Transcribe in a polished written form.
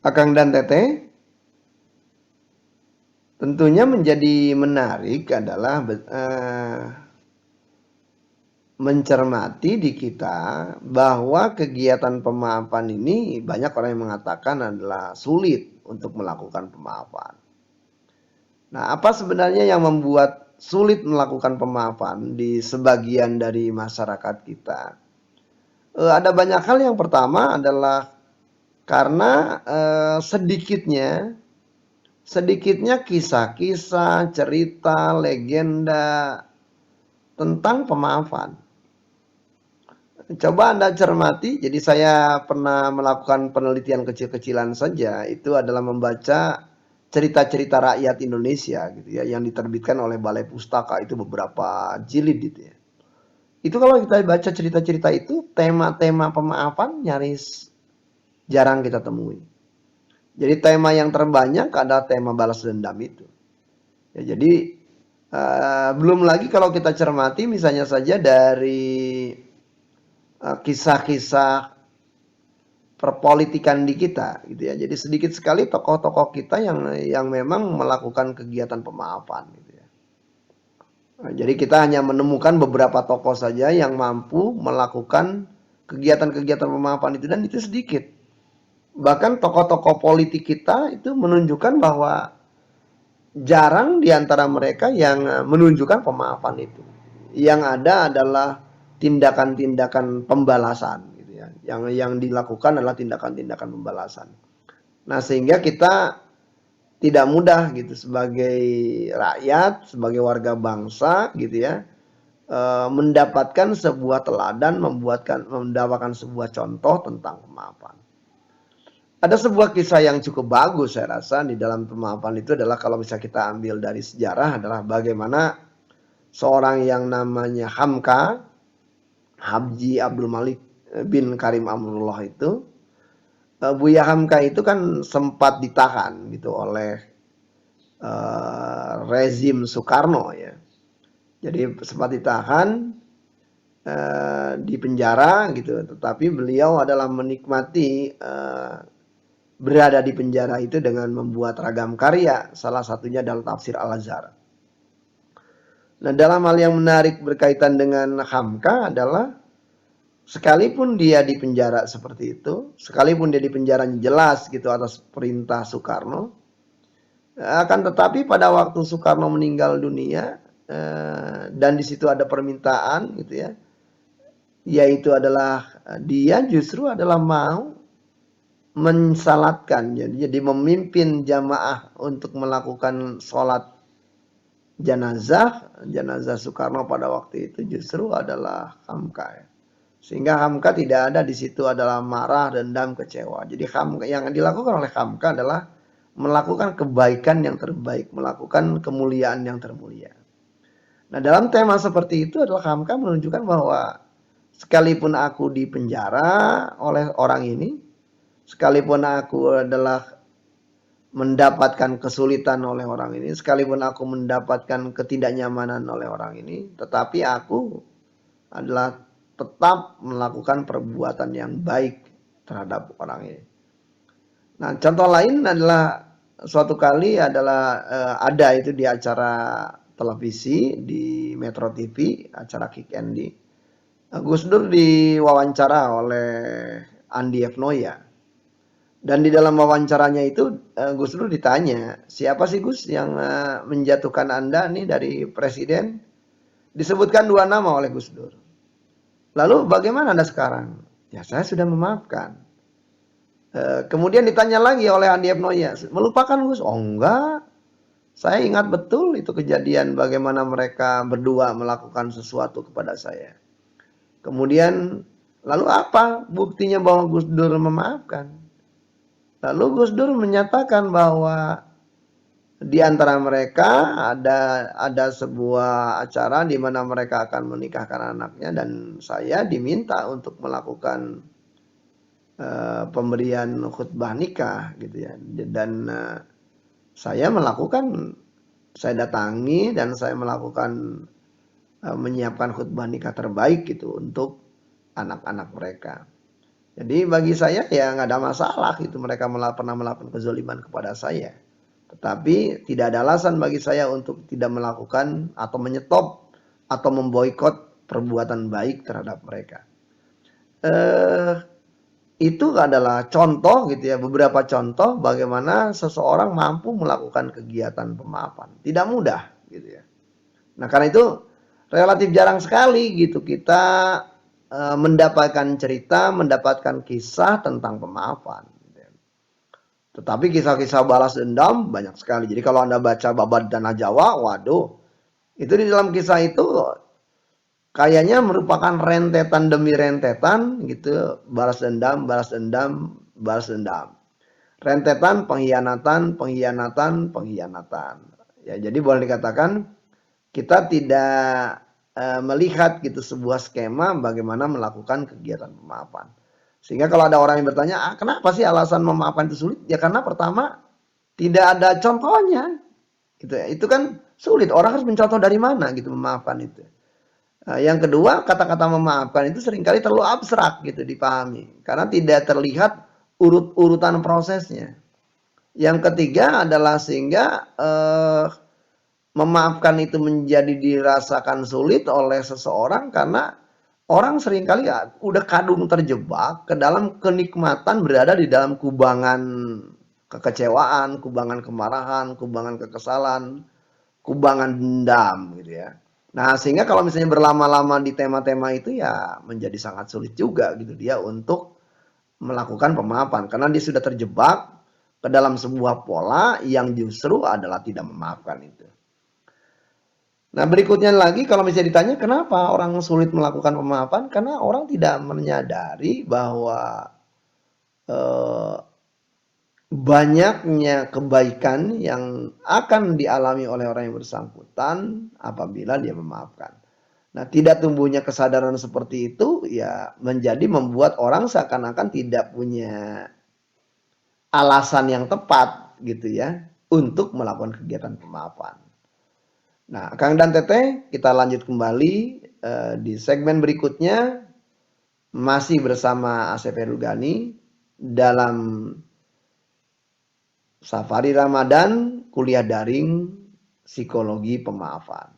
Akang dan Teteh, tentunya menjadi menarik adalah mencermati di kita bahwa kegiatan pemaafan ini banyak orang yang mengatakan adalah sulit untuk melakukan pemaafan. Nah, apa sebenarnya yang membuat sulit melakukan pemaafan di sebagian dari masyarakat kita? Ada banyak hal. Yang pertama adalah karena sedikitnya kisah-kisah, cerita, legenda tentang pemaafan. Coba Anda cermati, jadi saya pernah melakukan penelitian kecil-kecilan saja, itu adalah membaca cerita-cerita rakyat Indonesia gitu ya, yang diterbitkan oleh Balai Pustaka, itu beberapa jilid gitu ya. Itu kalau kita baca cerita-cerita itu, tema-tema pemaafan nyaris jarang kita temui. Jadi tema yang terbanyak adalah tema balas dendam itu. Ya, jadi belum lagi kalau kita cermati misalnya saja dari kisah-kisah perpolitikan di kita gitu ya. Jadi sedikit sekali tokoh-tokoh kita yang memang melakukan kegiatan pemaafan gitu ya. Nah, jadi kita hanya menemukan beberapa tokoh saja yang mampu melakukan kegiatan-kegiatan pemaafan itu, dan itu sedikit. Bahkan tokoh-tokoh politik kita itu menunjukkan bahwa jarang di antara mereka yang menunjukkan pemaafan itu. Yang ada adalah tindakan-tindakan pembalasan gitu ya. Yang dilakukan adalah tindakan-tindakan pembalasan. Nah, sehingga kita tidak mudah gitu sebagai rakyat, sebagai warga bangsa gitu ya, mendapatkan sebuah teladan, mendapatkan sebuah contoh tentang pemaafan. Ada sebuah kisah yang cukup bagus saya rasa di dalam pemaafan itu adalah, kalau bisa kita ambil dari sejarah, adalah bagaimana seorang yang namanya Hamka, Habji Abdul Malik bin Karim Amrullah itu, Buya Hamka itu kan sempat ditahan gitu oleh rezim Soekarno ya. Jadi sempat ditahan di penjara gitu, tetapi beliau adalah menikmati berada di penjara itu dengan membuat ragam karya, salah satunya adalah tafsir Al-Azhar. Nah, dalam hal yang menarik berkaitan dengan Hamka adalah, sekalipun dia di penjara seperti itu, sekalipun dia di penjara jelas gitu atas perintah Soekarno, akan tetapi pada waktu Soekarno meninggal dunia, dan di situ ada permintaan gitu ya, yaitu adalah dia justru adalah mau mensalatkan, jadi memimpin jamaah untuk melakukan sholat jenazah Soekarno pada waktu itu justru adalah Hamka ya. Sehingga Hamka tidak ada di situ adalah marah, dendam, kecewa. Jadi Hamka, yang dilakukan oleh Hamka adalah melakukan kebaikan yang terbaik, melakukan kemuliaan yang termulia. Nah, dalam tema seperti itu adalah Hamka menunjukkan bahwa sekalipun aku di penjara oleh orang ini, sekalipun aku adalah mendapatkan kesulitan oleh orang ini, sekalipun aku mendapatkan ketidaknyamanan oleh orang ini, tetapi aku adalah tetap melakukan perbuatan yang baik terhadap orang ini. Nah, contoh lain adalah suatu kali adalah ada itu di acara televisi di Metro TV, acara Kick Andy. Gus Dur diwawancara oleh Andi F. Noya. Dan di dalam wawancaranya itu Gus Dur ditanya, siapa sih Gus yang menjatuhkan Anda nih dari presiden? Disebutkan dua nama oleh Gus Dur. Lalu bagaimana Anda sekarang? Ya, saya sudah memaafkan. Kemudian ditanya lagi oleh Andi F. Noya, melupakan Gus? Oh enggak, saya ingat betul itu kejadian bagaimana mereka berdua melakukan sesuatu kepada saya. Kemudian lalu apa buktinya bahwa Gus Dur memaafkan? Lalu Gus Dur menyatakan bahwa di antara mereka ada sebuah acara di mana mereka akan menikahkan anaknya, dan saya diminta untuk melakukan pemberian khutbah nikah gitu ya. Dan saya datangi dan saya melakukan menyiapkan khutbah nikah terbaik gitu untuk anak-anak mereka. Jadi bagi saya ya nggak ada masalah itu mereka pernah melakukan kezoliman kepada saya. Tetapi tidak ada alasan bagi saya untuk tidak melakukan atau menyetop atau memboikot perbuatan baik terhadap mereka. Eh, itu adalah contoh gitu ya, beberapa contoh bagaimana seseorang mampu melakukan kegiatan pemaafan. Tidak mudah gitu ya. Nah, karena itu relatif jarang sekali gitu kita mendapatkan cerita, mendapatkan kisah tentang pemaafan. Tetapi kisah-kisah balas dendam banyak sekali. Jadi kalau Anda baca Babad Tanah Jawa, waduh, itu di dalam kisah itu kayaknya merupakan rentetan demi rentetan gitu, balas dendam, balas dendam, balas dendam. Rentetan pengkhianatan, pengkhianatan, pengkhianatan. Ya, jadi boleh dikatakan kita tidak melihat gitu sebuah skema bagaimana melakukan kegiatan pemaafan. Sehingga kalau ada orang yang bertanya, kenapa sih alasan memaafkan itu sulit? Ya karena pertama tidak ada contohnya. Gitu ya. Itu kan sulit. Orang harus mencontoh dari mana gitu memaafkan itu. Yang kedua, kata-kata memaafkan itu seringkali terlalu abstrak gitu dipahami. Karena tidak terlihat urut-urutan prosesnya. Yang ketiga adalah sehingga memaafkan itu menjadi dirasakan sulit oleh seseorang karena orang seringkali ya udah kadung terjebak ke dalam kenikmatan berada di dalam kubangan kekecewaan, kubangan kemarahan, kubangan kekesalan, kubangan dendam gitu ya. Nah, sehingga kalau misalnya berlama-lama di tema-tema itu ya menjadi sangat sulit juga gitu dia untuk melakukan pemaafan karena dia sudah terjebak ke dalam sebuah pola yang justru adalah tidak memaafkan itu. Nah, berikutnya lagi kalau misalnya ditanya kenapa orang sulit melakukan pemaafan? Karena orang tidak menyadari bahwa eh, banyaknya kebaikan yang akan dialami oleh orang yang bersangkutan apabila dia memaafkan. Nah, tidak tumbuhnya kesadaran seperti itu ya menjadi membuat orang seakan-akan tidak punya alasan yang tepat gitu ya untuk melakukan kegiatan pemaafan. Nah, Kang dan Teteh, kita lanjut kembali di segmen berikutnya masih bersama Asep Herugani dalam Safari Ramadan kuliah daring psikologi pemaafan.